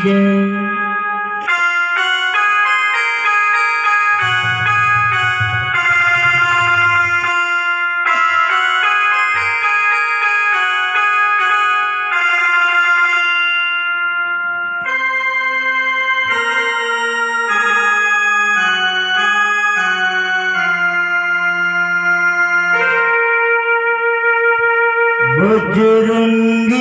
जय। बजरंगी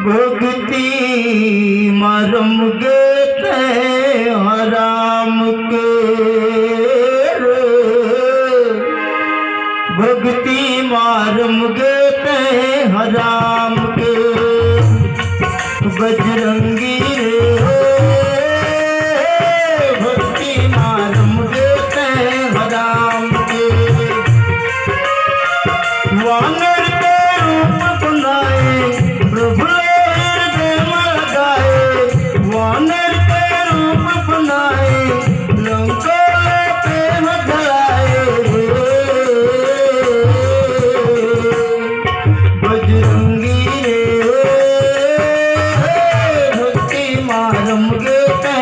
भक्ति मरम गेते हराम के भक्ति मारम गेते हराम के बजरंगी भक्ति मारम गेते हराम के वानर के रूप बनाए प्रभु वानर के रूप बनाए लंका पे मचाए बजरंगी भक्ति मारम गेते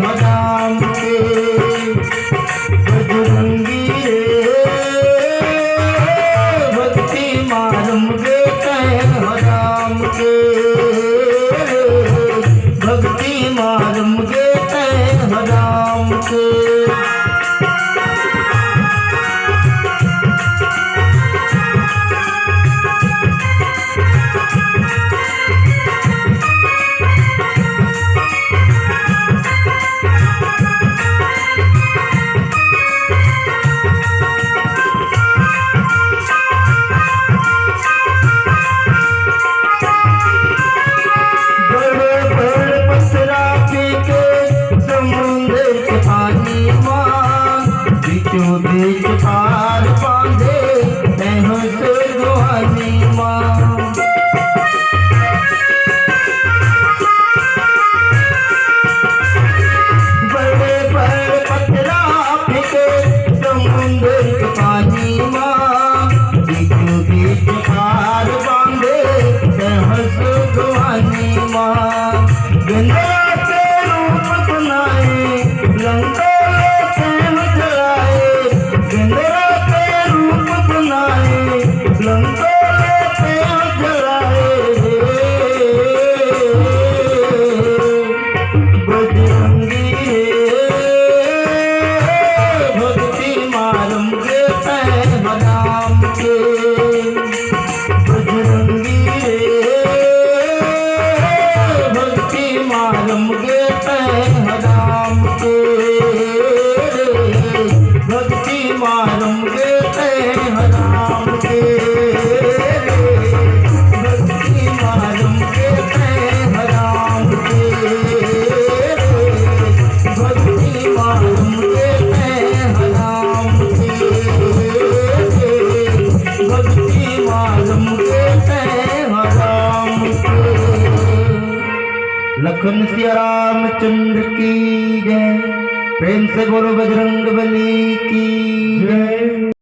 हराम के बजरंगी भक्ति मारम गेते हराम के भक्ति मारम गेते हराम के बीच पार बांधे सुहानी माँ बड़े बड़े पत्थरा फेंके समुद्र के पानी माँ बीचों बीच पार बांधे सुहानी माँ गंगा के रूप बनाए लंका गंगा के रूप बनाए लंका पे जलाए बजरंगी भक्ति मारम गेते हराम के बजरंगी भक्ति मारम गेते हराम के भक्ति मारम गेते हराम के भक्ति मारम गेते हराम के भक्ति मारम गेते हराम के भक्ति मारम गेते हराम के। लखन सिया रामचंद्र की जय। प्रेम से बोलो बजरंग बली की जय।